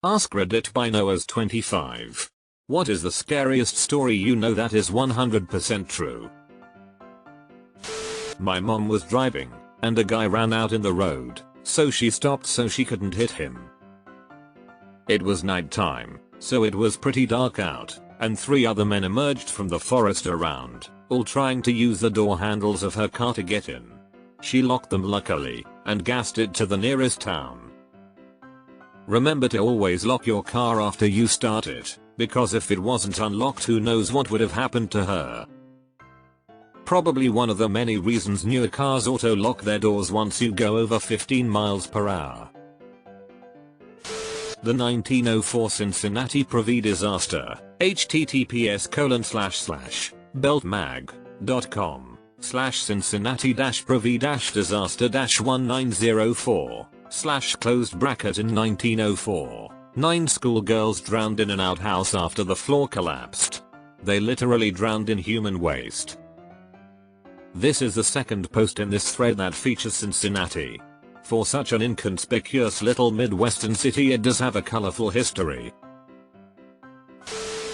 AskReddit by Noah's25. What is the scariest story you know that is 100% true? My mom was driving, and a guy ran out in the road, so she stopped so she couldn't hit him. It was night time, so it was pretty dark out, and 3 other men emerged from the forest around, all trying to use the door handles of her car to get in. She locked them luckily, and gassed it to the nearest town. Remember to always lock your car after you start it, because if it wasn't unlocked, who knows what would have happened to her. Probably one of the many reasons newer cars auto lock their doors once you go over 15 miles per hour. The 1904 Cincinnati Privy disaster. https://beltmag.com/cincinnati-privy-disaster-1904 /(in 1904, 9 schoolgirls drowned in an outhouse after the floor collapsed. They literally drowned in human waste. This is the second post in this thread that features Cincinnati. For such an inconspicuous little Midwestern city, it does have a colorful history.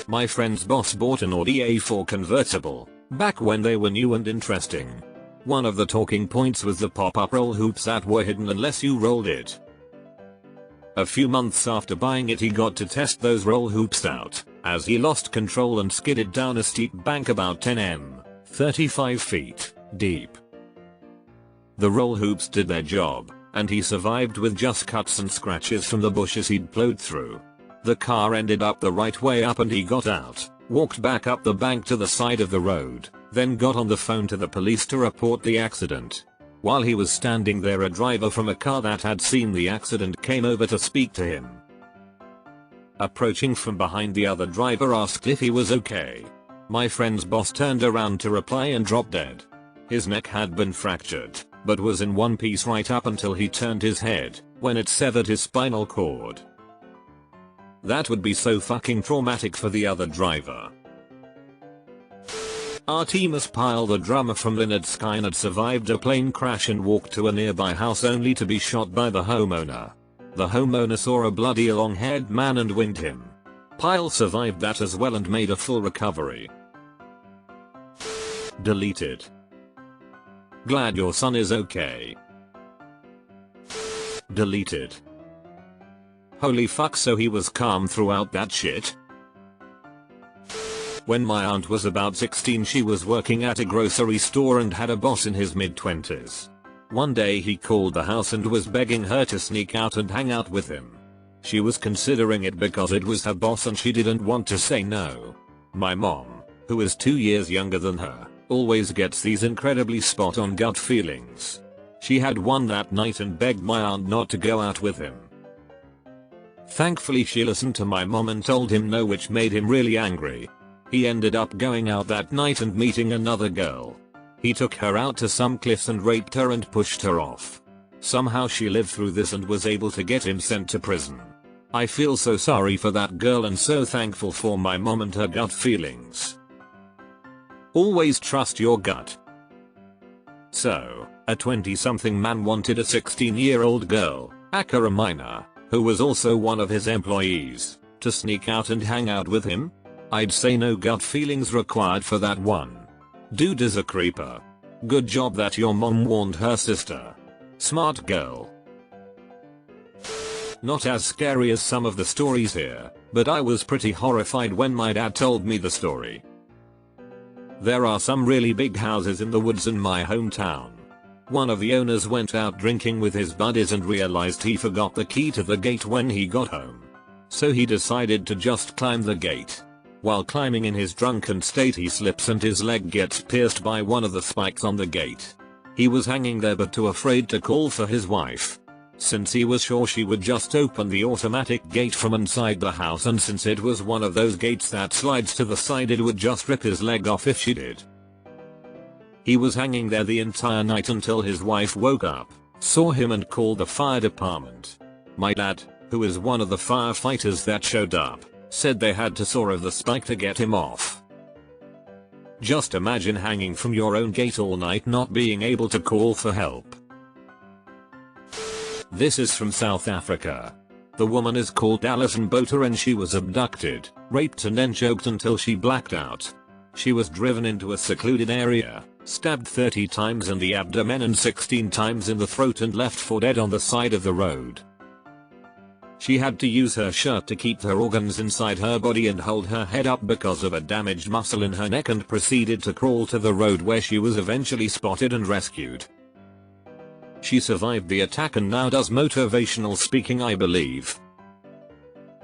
My friend's boss bought an Audi A4 convertible, back when they were new and interesting. One of the talking points was the pop-up roll hoops that were hidden unless you rolled it. A few months after buying it, he got to test those roll hoops out, as he lost control and skidded down a steep bank about 10 m, 35 feet, deep. The roll hoops did their job, and he survived with just cuts and scratches from the bushes he'd plowed through. The car ended up the right way up and he got out, walked back up the bank to the side of the road, then got on the phone to the police to report the accident. While he was standing there, a driver from a car that had seen the accident came over to speak to him. Approaching from behind, the other driver asked if he was okay. My friend's boss turned around to reply and dropped dead. His neck had been fractured, but was in one piece right up until he turned his head, when it severed his spinal cord. That would be so fucking traumatic for the other driver. Artemis Pyle, the drummer from Lynyrd Skynyrd, survived a plane crash and walked to a nearby house only to be shot by the homeowner. The homeowner saw a bloody long-haired man and winged him. Pyle survived that as well and made a full recovery. Deleted. Glad your son is okay. Deleted. Holy fuck, so he was calm throughout that shit? When my aunt was about 16, she was working at a grocery store and had a boss in his mid-20s. One day he called the house and was begging her to sneak out and hang out with him. She was considering it because it was her boss and she didn't want to say no. My mom, who is 2 years younger than her, always gets these incredibly spot-on gut feelings. She had one that night and begged my aunt not to go out with him. Thankfully she listened to my mom and told him no, which made him really angry. He ended up going out that night and meeting another girl. He took her out to some cliffs and raped her and pushed her off. Somehow she lived through this and was able to get him sent to prison. I feel so sorry for that girl and so thankful for my mom and her gut feelings. Always trust your gut. So, a 20-something man wanted a 16-year-old girl, Akira minor, who was also one of his employees, to sneak out and hang out with him? I'd say no gut feelings required for that one. Dude is a creeper. Good job that your mom warned her sister. Smart girl. Not as scary as some of the stories here, but I was pretty horrified when my dad told me the story. There are some really big houses in the woods in my hometown. One of the owners went out drinking with his buddies and realized he forgot the key to the gate when he got home. So he decided to just climb the gate. While climbing in his drunken state, he slips and his leg gets pierced by one of the spikes on the gate. He was hanging there but too afraid to call for his wife, since he was sure she would just open the automatic gate from inside the house, and since it was one of those gates that slides to the side, it would just rip his leg off if she did. He was hanging there the entire night until his wife woke up, saw him and called the fire department. My dad, who is one of the firefighters that showed up, said they had to saw off the spike to get him off. Just imagine hanging from your own gate all night not being able to call for help. This is from South Africa. The woman is called Alison Boter and she was abducted, raped and then choked until she blacked out. She was driven into a secluded area, stabbed 30 times in the abdomen and 16 times in the throat and left for dead on the side of the road. She had to use her shirt to keep her organs inside her body and hold her head up because of a damaged muscle in her neck and proceeded to crawl to the road where she was eventually spotted and rescued. She survived the attack and now does motivational speaking, I believe.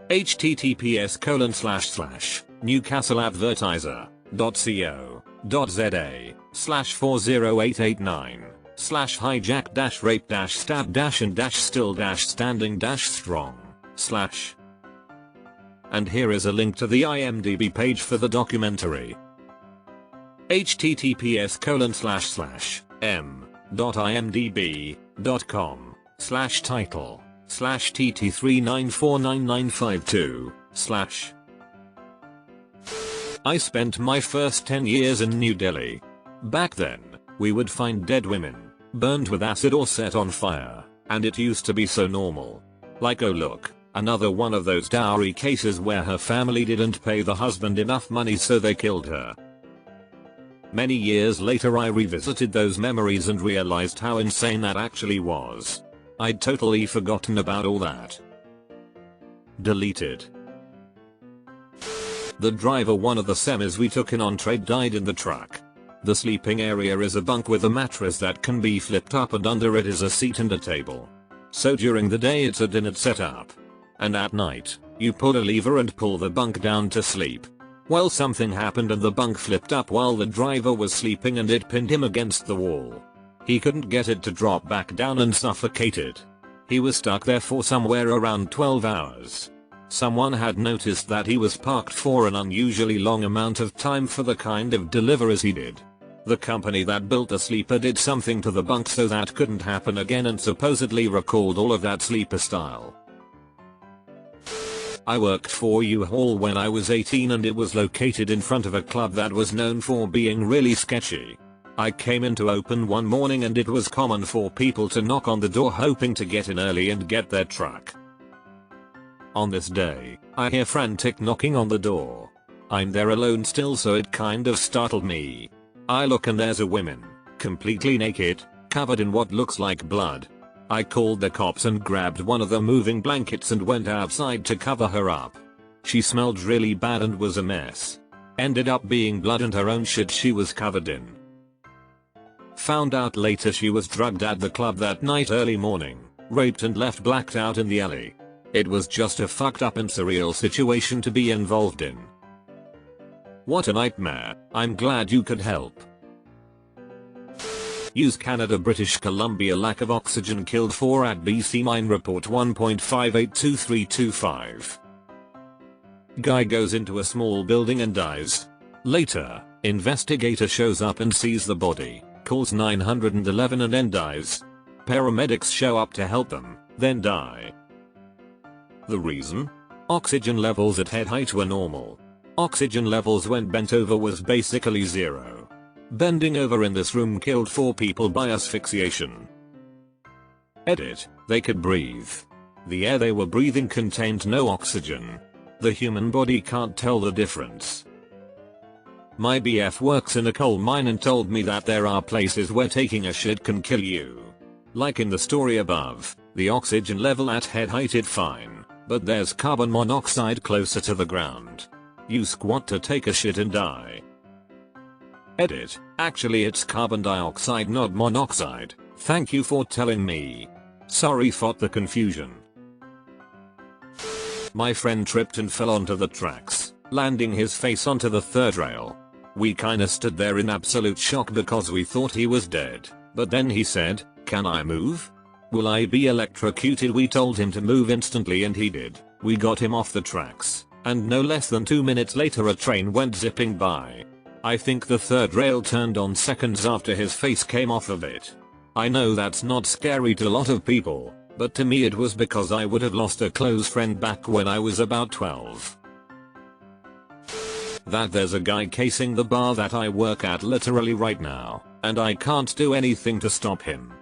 https://newcastleadvertiser.co.za/40889/hijack-rape-stab-and-still-standing-strong/ And here is a link to the IMDb page for the documentary. https://m.imdb.com/title/tt39499952/ I spent my first 10 years in New Delhi. Back then, we would find dead women, burned with acid or set on fire, and it used to be so normal. Like, oh look, another one of those dowry cases where her family didn't pay the husband enough money so they killed her. Many years later I revisited those memories and realized how insane that actually was. I'd totally forgotten about all that. Deleted. The driver, one of the semis we took in on trade, died in the truck. The sleeping area is a bunk with a mattress that can be flipped up and under it is a seat and a table. So during the day it's a dinner setup. And at night, you pull a lever and pull the bunk down to sleep. Well, something happened and the bunk flipped up while the driver was sleeping and it pinned him against the wall. He couldn't get it to drop back down and suffocated. He was stuck there for somewhere around 12 hours. Someone had noticed that he was parked for an unusually long amount of time for the kind of deliveries he did. The company that built the sleeper did something to the bunk so that couldn't happen again and supposedly recalled all of that sleeper style. I worked for U-Haul when I was 18 and it was located in front of a club that was known for being really sketchy. I came in to open one morning and it was common for people to knock on the door hoping to get in early and get their truck. On this day, I hear frantic knocking on the door. I'm there alone still, so it kind of startled me. I look and there's a woman, completely naked, covered in what looks like blood. I called the cops and grabbed one of the moving blankets and went outside to cover her up. She smelled really bad and was a mess. Ended up being blood and her own shit she was covered in. Found out later she was drugged at the club that night early morning, raped and left blacked out in the alley. It was just a fucked up and surreal situation to be involved in. What a nightmare. I'm glad you could help. Use Canada, British Columbia, lack of oxygen killed 4 at BC mine, report 1.582325. Guy goes into a small building and dies. Later, investigator shows up and sees the body, calls 911 and then dies. Paramedics show up to help them, then die. The reason? Oxygen levels at head height were normal. Oxygen levels when bent over was basically zero. Bending over in this room killed 4 people by asphyxiation. Edit. They could breathe. The air they were breathing contained no oxygen. The human body can't tell the difference. My BF works in a coal mine and told me that there are places where taking a shit can kill you. Like in the story above, the oxygen level at head height is fine, but there's carbon monoxide closer to the ground. You squat to take a shit and die. Edit. Actually it's carbon dioxide, not monoxide. Thank you for telling me. Sorry for the confusion. My friend tripped and fell onto the tracks, landing his face onto the third rail. We kinda stood there in absolute shock because we thought he was dead, but then he said, "Can I move? Will I be electrocuted?" We told him to move instantly and he did. We got him off the tracks, and no less than 2 minutes later a train went zipping by. I think the third rail turned on seconds after his face came off of it. I know that's not scary to a lot of people, but to me it was because I would have lost a close friend back when I was about 12. That there's a guy casing the bar that I work at literally right now, and I can't do anything to stop him.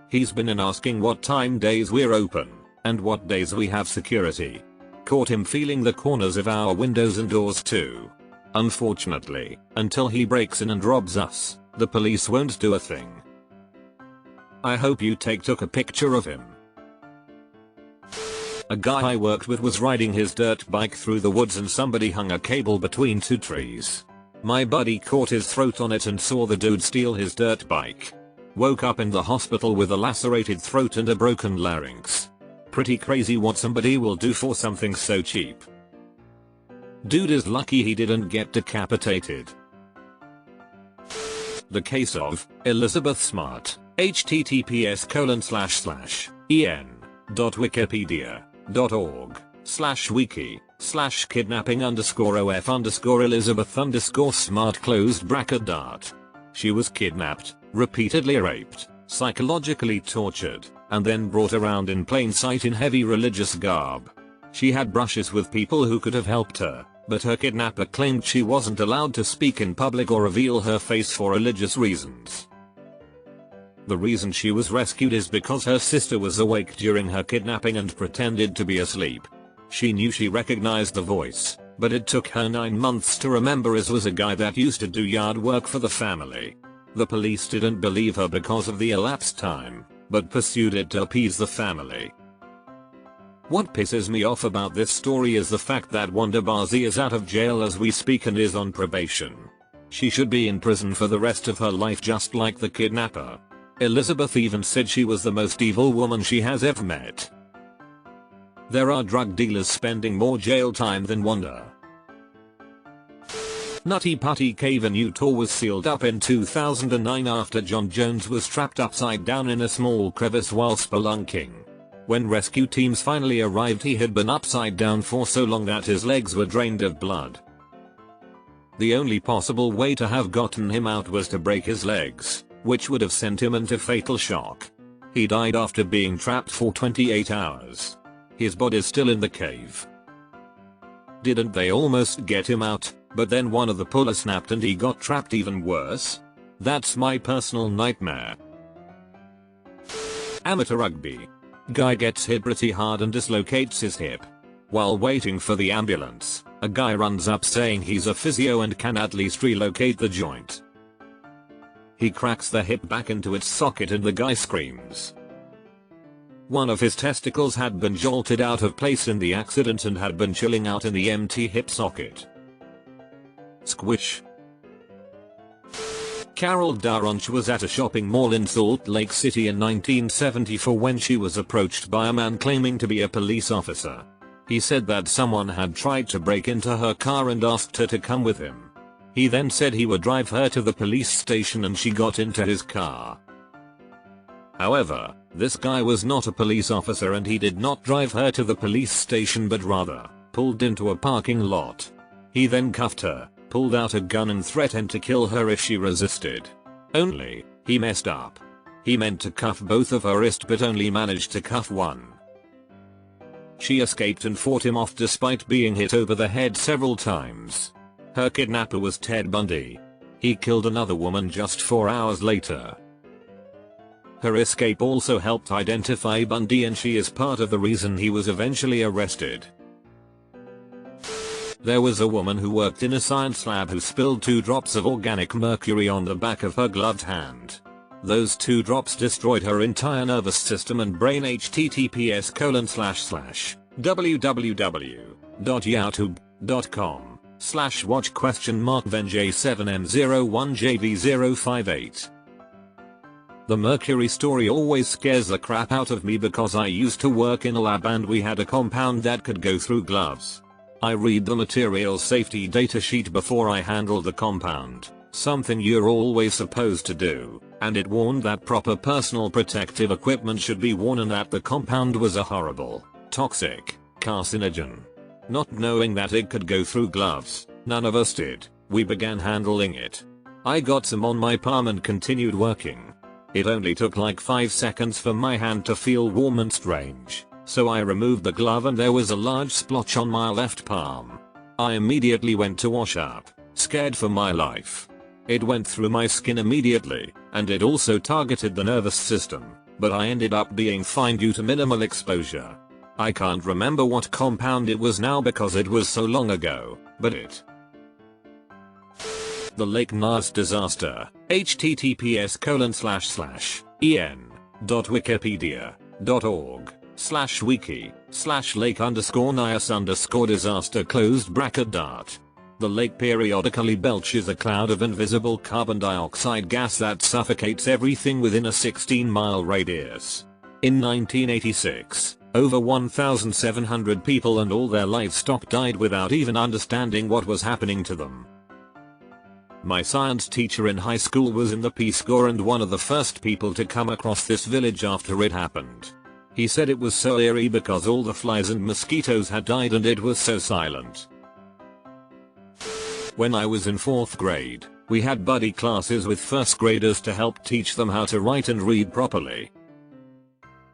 He's been in asking what time days we're open. And what days we have security. Caught him feeling the corners of our windows and doors too. Unfortunately, until he breaks in and robs us, the police won't do a thing. I hope you took a picture of him. A guy I worked with was riding his dirt bike through the woods and somebody hung a cable between two trees. My buddy caught his throat on it and saw the dude steal his dirt bike. Woke up in the hospital with a lacerated throat and a broken larynx. Pretty crazy what somebody will do for something so cheap. Dude is lucky he didn't get decapitated. The case of Elizabeth Smart. https://en.wikipedia.org/wiki/kidnapping_of Elizabeth_smart She was kidnapped, repeatedly raped, psychologically tortured, and then brought around in plain sight in heavy religious garb. She had brushes with people who could have helped her, but her kidnapper claimed she wasn't allowed to speak in public or reveal her face for religious reasons. The reason she was rescued is because her sister was awake during her kidnapping and pretended to be asleep. She knew she recognized the voice, but it took her 9 months to remember it was a guy that used to do yard work for the family. The police didn't believe her because of the elapsed time, but pursued it to appease the family. What pisses me off about this story is the fact that Wanda Bazi is out of jail as we speak and is on probation. She should be in prison for the rest of her life just like the kidnapper. Elizabeth even said she was the most evil woman she has ever met. There are drug dealers spending more jail time than Wanda. Nutty Putty Cave in Utah was sealed up in 2009 after John Jones was trapped upside down in a small crevice while spelunking. When rescue teams finally arrived, he had been upside down for so long that his legs were drained of blood. The only possible way to have gotten him out was to break his legs, which would have sent him into fatal shock. He died after being trapped for 28 hours. His body's still in the cave. Didn't they almost get him out, but then one of the pullers snapped and he got trapped even worse? That's my personal nightmare. Amateur rugby. Guy gets hit pretty hard and dislocates his hip. While waiting for the ambulance, a guy runs up saying he's a physio and can at least relocate the joint. He cracks the hip back into its socket and the guy screams. One of his testicles had been jolted out of place in the accident and had been chilling out in the empty hip socket. Squish. Carol Daronch was at a shopping mall in Salt Lake City in 1974 when she was approached by a man claiming to be a police officer. He said that someone had tried to break into her car and asked her to come with him. He then said he would drive her to the police station and she got into his car. However, this guy was not a police officer and he did not drive her to the police station but rather pulled into a parking lot. He then cuffed her, pulled out a gun and threatened to kill her if she resisted. Only, he messed up. He meant to cuff both of her wrists but only managed to cuff one. She escaped and fought him off despite being hit over the head several times. Her kidnapper was Ted Bundy. He killed another woman just 4 hours later. Her escape also helped identify Bundy and she is part of the reason he was eventually arrested. There was a woman who worked in a science lab who spilled 2 drops of organic mercury on the back of her gloved hand. Those 2 drops destroyed her entire nervous system and brain. https://www.youtube.com/watch?venj7m01jv058. The mercury story always scares the crap out of me because I used to work in a lab and we had a compound that could go through gloves. I read the material safety data sheet before I handle the compound, something you're always supposed to do, and it warned that proper personal protective equipment should be worn and that the compound was a horrible, toxic, carcinogen. Not knowing that it could go through gloves, none of us did. We began handling it. I got some on my palm and continued working. It only took like 5 seconds for my hand to feel warm and strange, so I removed the glove and there was a large splotch on my left palm. I immediately went to wash up, scared for my life. It went through my skin immediately, and it also targeted the nervous system, but I ended up being fine due to minimal exposure. I can't remember what compound it was now because it was so long ago, but it. The Lake Ness disaster. https://en.wikipedia.org/wiki/lake_Ness_disaster The lake periodically belches a cloud of invisible carbon dioxide gas that suffocates everything within a 16-mile radius. In 1986, over 1,700 people and all their livestock died without even understanding what was happening to them. My science teacher in high school was in the Peace Corps and one of the first people to come across this village after it happened. He said it was so eerie because all the flies and mosquitoes had died and it was so silent. When I was in 4th grade, we had buddy classes with first graders to help teach them how to write and read properly.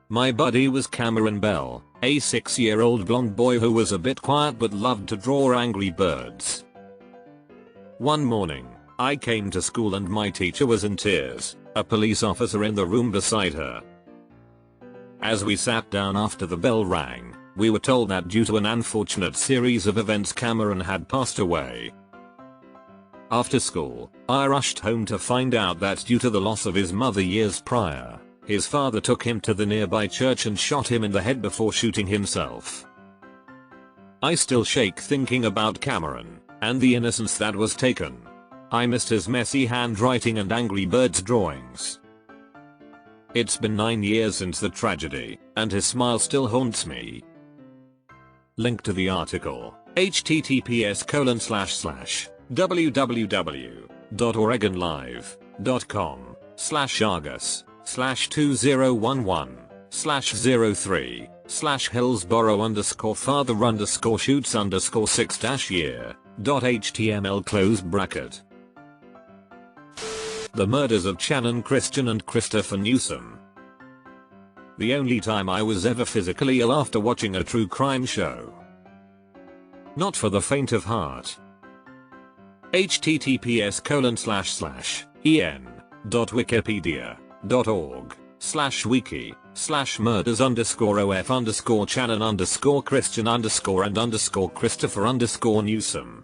My buddy was Cameron Bell, a 6-year-old blonde boy who was a bit quiet but loved to draw angry birds. One morning, I came to school and my teacher was in tears, a police officer in the room beside her. As we sat down after the bell rang, we were told that due to an unfortunate series of events Cameron had passed away. After school, I rushed home to find out that due to the loss of his mother years prior, his father took him to the nearby church and shot him in the head before shooting himself. I still shake thinking about Cameron, and the innocence that was taken. I missed his messy handwriting and Angry Birds drawings. It's been 9 years since the tragedy, and his smile still haunts me. Link to the article, https://www.oregonlive.com/argus/2011/father_6-year.html. The murders of Shannon Christian and Christopher Newsom. The only time I was ever physically ill after watching a true crime show. Not for the faint of heart. https://en.wikipedia.org/wiki/murders_of_Shannon_Christian_and_Christopher_Newsom.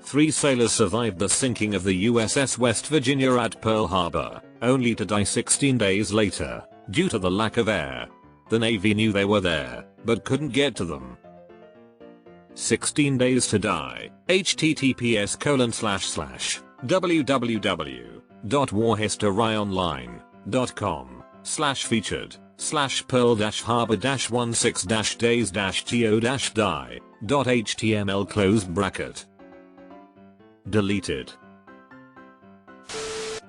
3 sailors survived the sinking of the USS West Virginia at Pearl Harbor, only to die 16 days later, due to the lack of air. The Navy knew they were there, but couldn't get to them. 16 days to die. https://www.warhistoryonline.com/featured/pearl-harbor-16-die.html. Deleted.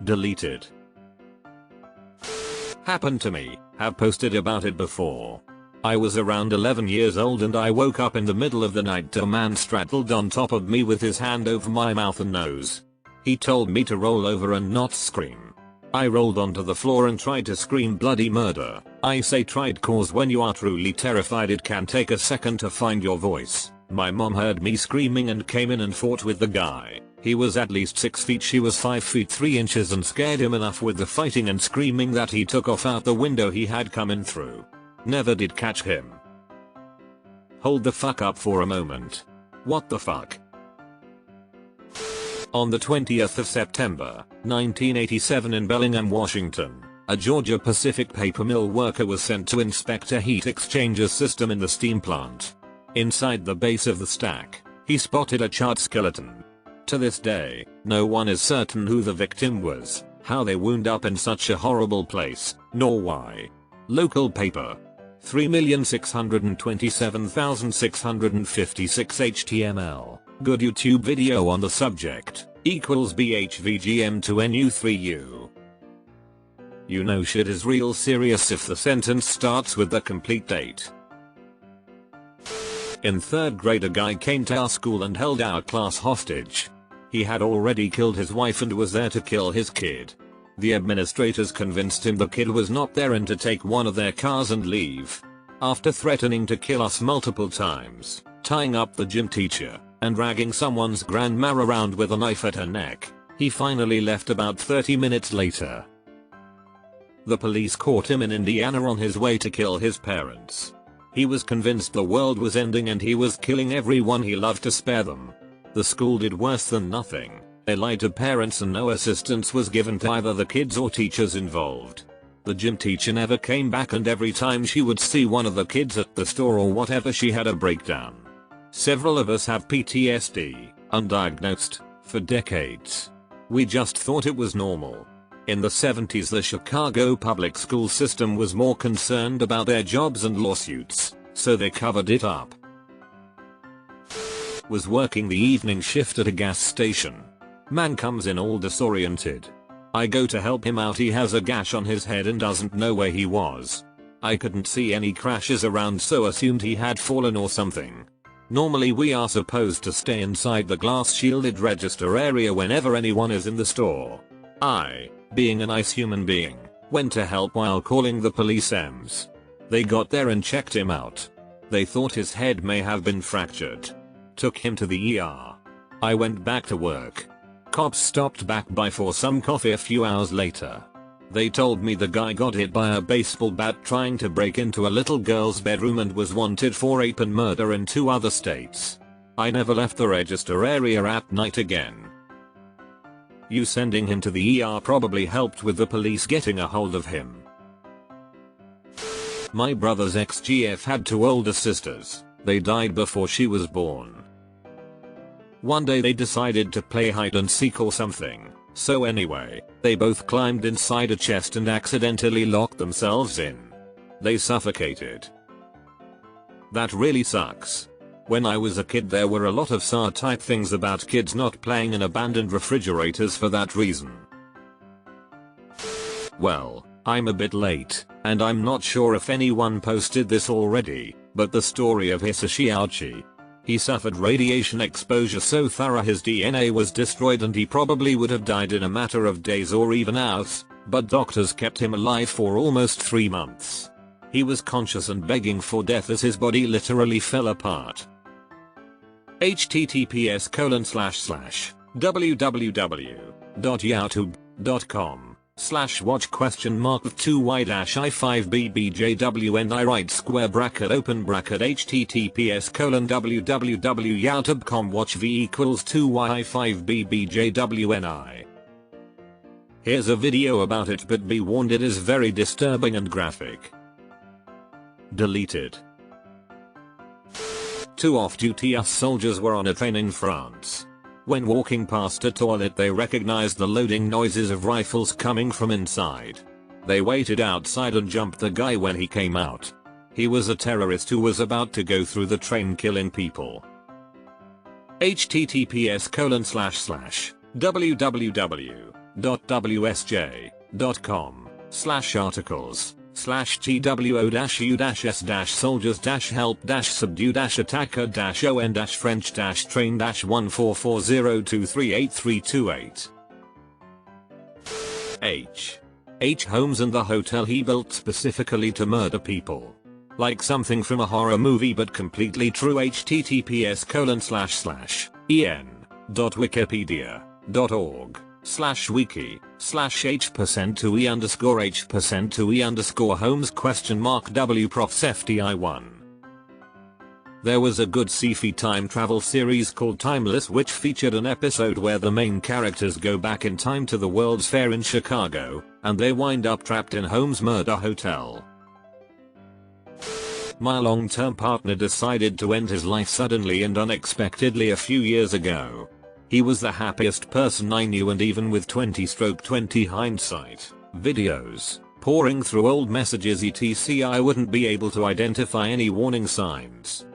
Deleted. Happened to me, have posted about it before. I was around 11 years old and I woke up in the middle of the night to a man straddled on top of me with his hand over my mouth and nose. He told me to roll over and not scream. I rolled onto the floor and tried to scream bloody murder. I say tried cause when you are truly terrified it can take a second to find your voice. My mom heard me screaming and came in and fought with the guy. He was at least 6 feet, she was 5 feet 3 inches and scared him enough with the fighting and screaming that he took off out the window he had come in through. Never did catch him. Hold the fuck up for a moment. What the fuck? On the 20th of September, 1987 in Bellingham, Washington, a Georgia Pacific paper mill worker was sent to inspect a heat exchanger system in the steam plant. Inside the base of the stack, he spotted a charred skeleton. To this day, no one is certain who the victim was, how they wound up in such a horrible place, nor why. Local paper. 3,627,656 HTML. Good YouTube video on the subject, equals BHVGM to NU3U. You know shit is real serious if the sentence starts with the complete date. In 3rd grade a guy came to our school and held our class hostage. He had already killed his wife and was there to kill his kid. The administrators convinced him the kid was not there and to take one of their cars and leave. After threatening to kill us multiple times, tying up the gym teacher, and dragging someone's grandma around with a knife at her neck, he finally left about 30 minutes later. The police caught him in Indiana on his way to kill his parents. He was convinced the world was ending and he was killing everyone he loved to spare them. The school did worse than nothing. They lied to parents and no assistance was given to either the kids or teachers involved. The gym teacher never came back and every time she would see one of the kids at the store or whatever she had a breakdown. Several of us have PTSD, undiagnosed, for decades. We just thought it was normal. In the 70s the Chicago public school system was more concerned about their jobs and lawsuits, so they covered it up. Was working the evening shift at a gas station. Man comes in all disoriented. I go to help him out. He has a gash on his head and doesn't know where he was. I couldn't see any crashes around so assumed he had fallen or something. Normally we are supposed to stay inside the glass shielded register area whenever anyone is in the store. I, being a nice human being, went to help while calling the police EMS. They got there and checked him out. They thought his head may have been fractured. Took him to the ER. I went back to work. Cops stopped back by for some coffee a few hours later. They told me the guy got hit by a baseball bat trying to break into a little girl's bedroom and was wanted for rape and murder in 2 other states. I never left the register area at night again. You sending him to the ER probably helped with the police getting a hold of him. My brother's ex-GF had 2 older sisters. They died before she was born. One day they decided to play hide and seek or something. So anyway, they both climbed inside a chest and accidentally locked themselves in. They suffocated. That really sucks. When I was a kid there were a lot of SAR type things about kids not playing in abandoned refrigerators for that reason. Well, I'm a bit late, and I'm not sure if anyone posted this already, but the story of Hisashi Aochi. He suffered radiation exposure so thorough his DNA was destroyed and he probably would have died in a matter of days or even hours, but doctors kept him alive for almost 3 months. He was conscious and begging for death as his body literally fell apart. https://www.youtube.com/watch?2y-i5bbjwn right square bracket open bracket https://www.youtube.com watch v equals 2y-i5bbjwn. Here's a video about it, but be warned it is very disturbing and graphic. Deleted. 2 off-duty US soldiers were on a train in France. When walking past a toilet they recognized the loading noises of rifles coming from inside. They waited outside and jumped the guy when he came out. He was a terrorist who was about to go through the train killing people. https://two-us.ws.com/articles/two-french-soldiers-help-subdue-attacker-on-french-2383328. H. Homes and the hotel he built specifically to murder people. Like something from a horror movie but completely true. https://en.wikipedia.org/wiki/h%2e_homes?w_prof_fti1. There was a good sci-fi time travel series called Timeless which featured an episode where the main characters go back in time to the World's Fair in Chicago, and they wind up trapped in Holmes' murder hotel. My long-term partner decided to end his life suddenly and unexpectedly a few years ago. He was the happiest person I knew, and even with 20/20 hindsight, videos, pouring through old messages etc. I wouldn't be able to identify any warning signs.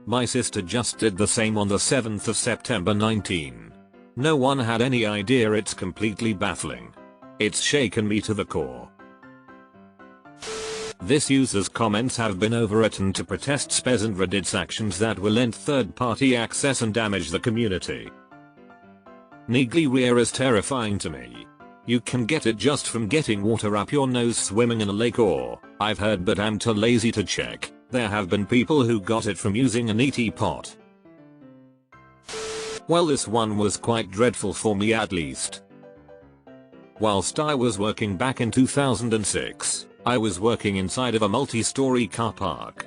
My sister just did the same on the 7th of September 19. No one had any idea. It's completely baffling. It's shaken me to the core. This user's comments have been overwritten to protest spes and Reddit's actions that will lend third-party access and damage the community. Neegly Rear is terrifying to me. You can get it just from getting water up your nose swimming in a lake, or, I've heard but I'm too lazy to check, there have been people who got it from using an ET pot. Well, this one was quite dreadful for me at least. Whilst I was working back in 2006, I was working inside of a multi-story car park.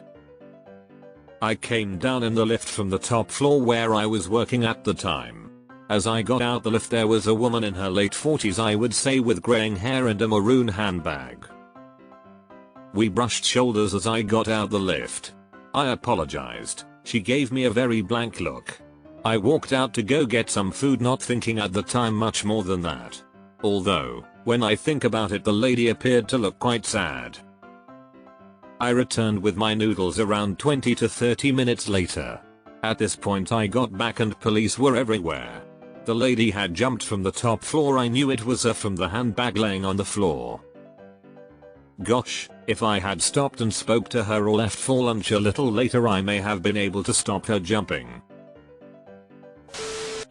I came down in the lift from the top floor where I was working at the time. As I got out the lift, there was a woman in her late 40s, I would say, with graying hair and a maroon handbag. We brushed shoulders as I got out the lift. I apologized. She gave me a very blank look. I walked out to go get some food, not thinking at the time much more than that. Although, when I think about it, the lady appeared to look quite sad. I returned with my noodles around 20 to 30 minutes later. At this point I got back and police were everywhere. The lady had jumped from the top floor. I knew it was her from the handbag laying on the floor. Gosh, if I had stopped and spoke to her or left for lunch a little later, I may have been able to stop her jumping.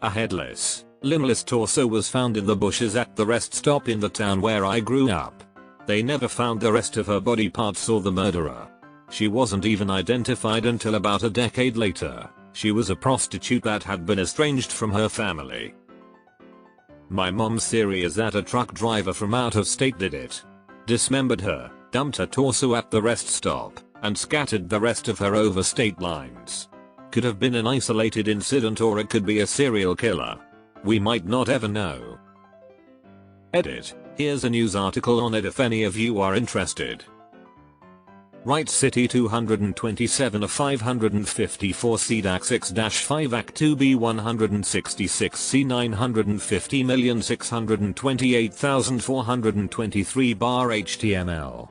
A headless, limbless torso was found in the bushes at the rest stop in the town where I grew up. They never found the rest of her body parts or the murderer. She wasn't even identified until about a decade later. She was a prostitute that had been estranged from her family. My mom's theory is that a truck driver from out of state did it. Dismembered her, dumped her torso at the rest stop, and scattered the rest of her over state lines. Could have been an isolated incident, or it could be a serial killer. We might not ever know. Edit. Here's a news article on it if any of you are interested. Wright City 227 of 554 CDAC 6-5 Act 2B 166 C 950,628,423 bar HTML.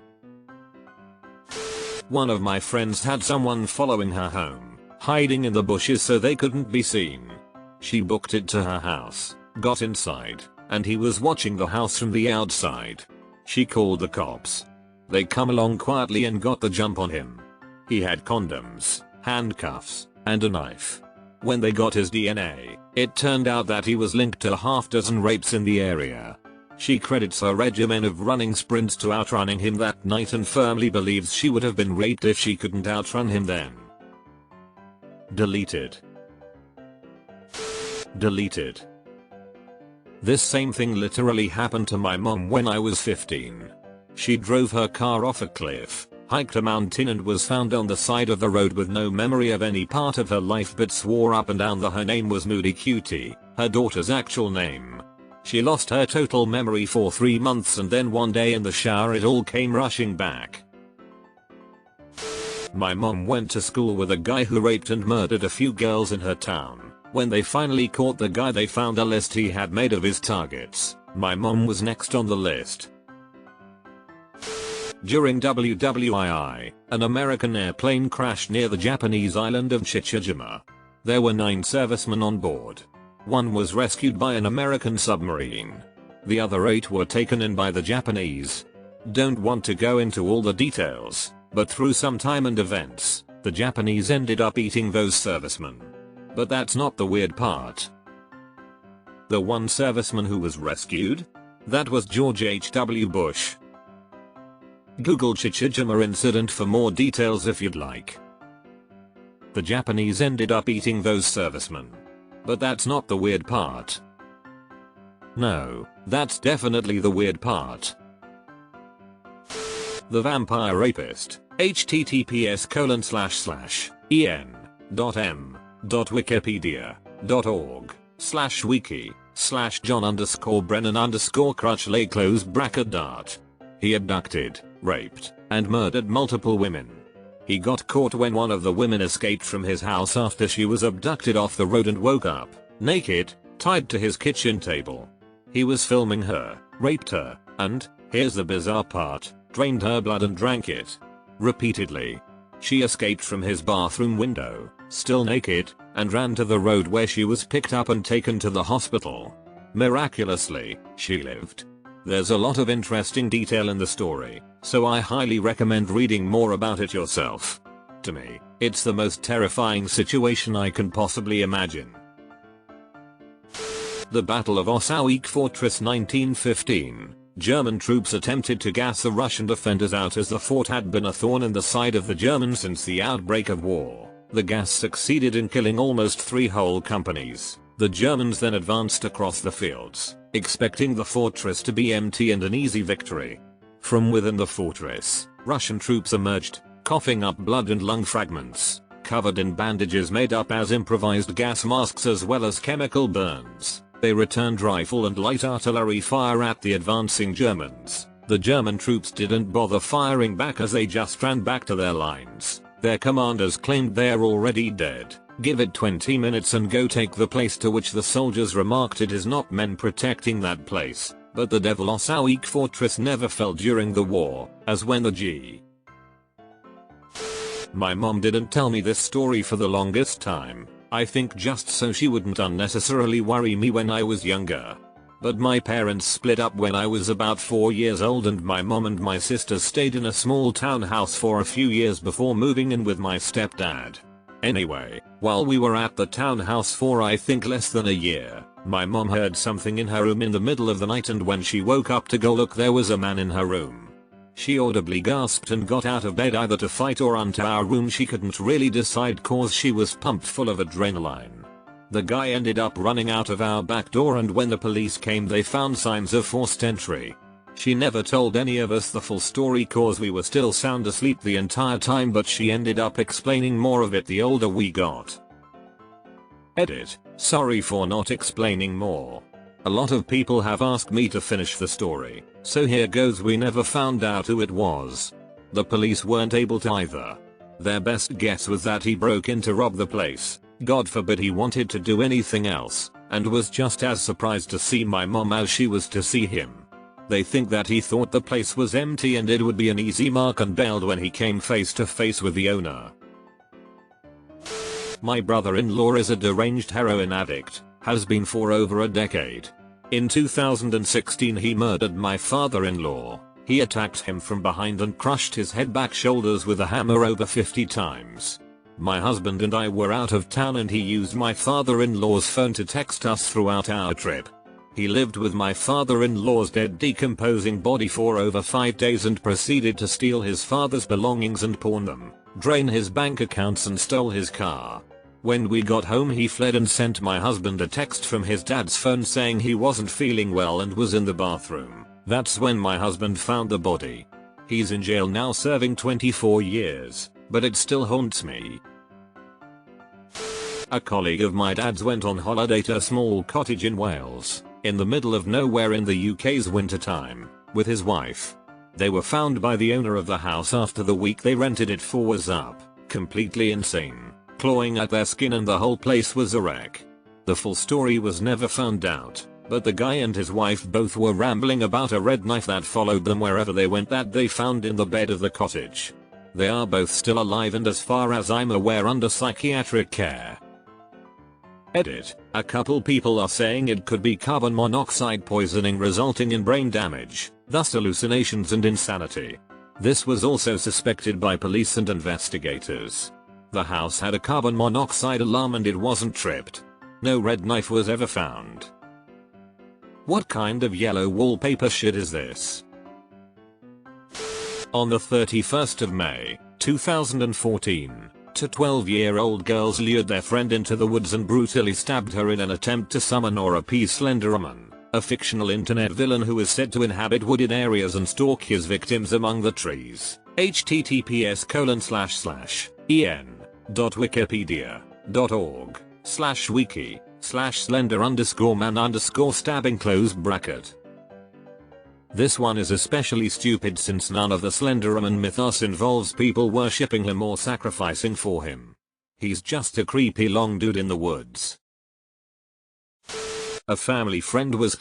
One of my friends had someone following her home, hiding in the bushes so they couldn't be seen. She booked it to her house, got inside, and he was watching the house from the outside. She called the cops. They come along quietly and got the jump on him. He had condoms, handcuffs, and a knife. When they got his DNA, it turned out that he was linked to a half-dozen rapes in the area. She credits her regimen of running sprints to outrunning him that night and firmly believes she would have been raped if she couldn't outrun him then. Deleted. Deleted. This same thing literally happened to my mom when I was 15. She drove her car off a cliff, hiked a mountain, and was found on the side of the road with no memory of any part of her life, but swore up and down that her name was Moody Cutie, her daughter's actual name. She lost her total memory for 3 months, and then one day in the shower it all came rushing back. My mom went to school with a guy who raped and murdered a few girls in her town. When they finally caught the guy, they found a list he had made of his targets. My mom was next on the list. During WWII, an American airplane crashed near the Japanese island of Chichijima. There were 9 servicemen on board. 1 was rescued by an American submarine. The other 8 were taken in by the Japanese. Don't want to go into all the details, but through some time and events, the Japanese ended up eating those servicemen. But that's not the weird part. The one serviceman who was rescued? That was George H.W. Bush. Google Chichijima incident for more details if you'd like. The Japanese ended up eating those servicemen. But that's not the weird part. No, that's definitely the weird part. The Vampire Rapist, https://en.m.wiki.org/John_Brennan_crutch. He abducted, raped, and murdered multiple women. He got caught when one of the women escaped from his house after she was abducted off the road and woke up, naked, tied to his kitchen table. He was filming her, raped her, and, here's the bizarre part, drained her blood and drank it. Repeatedly. She escaped from his bathroom window, still naked, and ran to the road where she was picked up and taken to the hospital. Miraculously, she lived. There's a lot of interesting detail in the story, so I highly recommend reading more about it yourself. To me, it's the most terrifying situation I can possibly imagine. The Battle of Osawik Fortress 1915. German troops attempted to gas the Russian defenders out as the fort had been a thorn in the side of the Germans since the outbreak of war. The gas succeeded in killing almost 3 whole companies. The Germans then advanced across the fields, expecting the fortress to be empty and an easy victory. From within the fortress, Russian troops emerged, coughing up blood and lung fragments, covered in bandages made up as improvised gas masks as well as chemical burns. They returned rifle and light artillery fire at the advancing Germans. The German troops didn't bother firing back as they just ran back to their lines. Their commanders claimed they're already dead. Give it 20 minutes and go take the place, to which the soldiers remarked it is not men protecting that place, but the Devil's weak fortress never fell during the war, as when the G. My mom didn't tell me this story for the longest time, I think just so she wouldn't unnecessarily worry me when I was younger. But my parents split up when I was about 4 years old, and my mom and my sisters stayed in a small townhouse for a few years before moving in with my stepdad. Anyway, while we were at the townhouse for I think less than a year, my mom heard something in her room in the middle of the night, and when she woke up to go look, there was a man in her room. She audibly gasped and got out of bed either to fight or run to our room. She couldn't really decide cause she was pumped full of adrenaline. The guy ended up running out of our back door, and when the police came they found signs of forced entry. She never told any of us the full story cause we were still sound asleep the entire time, but she ended up explaining more of it the older we got. Edit. Sorry for not explaining more. A lot of people have asked me to finish the story, so here goes. We never found out who it was. The police weren't able to either. Their best guess was that he broke in to rob the place. God forbid he wanted to do anything else, and was just as surprised to see my mom as she was to see him. They think that he thought the place was empty and it would be an easy mark, and bailed when he came face to face with the owner. My brother-in-law is a deranged heroin addict, has been for over a decade. In 2016 he murdered my father-in-law. He attacked him from behind and crushed his head back shoulders with a hammer over 50 times. My husband and I were out of town and he used my father-in-law's phone to text us throughout our trip. He lived with my father-in-law's dead, decomposing body for over 5 days and proceeded to steal his father's belongings and pawn them, drain his bank accounts and stole his car. When we got home he fled and sent my husband a text from his dad's phone saying he wasn't feeling well and was in the bathroom. That's when my husband found the body. He's in jail now serving 24 years, but it still haunts me. A colleague of my dad's went on holiday to a small cottage in Wales, in the middle of nowhere in the UK's wintertime, with his wife. They were found by the owner of the house after the week they rented it for was up, completely insane, clawing at their skin, and the whole place was a wreck. The full story was never found out, but the guy and his wife both were rambling about a red knife that followed them wherever they went that they found in the bed of the cottage. They are both still alive and as far as I'm aware under psychiatric care. Edit. A couple people are saying it could be carbon monoxide poisoning resulting in brain damage, thus hallucinations and insanity. This was also suspected by police and investigators. The house had a carbon monoxide alarm and it wasn't tripped. No red knife was ever found. What kind of yellow wallpaper shit is this? On the 31st of May, 2014, two 12-year-old girls lured their friend into the woods and brutally stabbed her in an attempt to summon or appease Slenderman, a fictional internet villain who is said to inhabit wooded areas and stalk his victims among the trees. https://en.wikipedia.org/wiki/slender_man_stabbing . This one is especially stupid since none of the Slenderman mythos involves people worshipping him or sacrificing for him. He's just a creepy long dude in the woods. A family friend was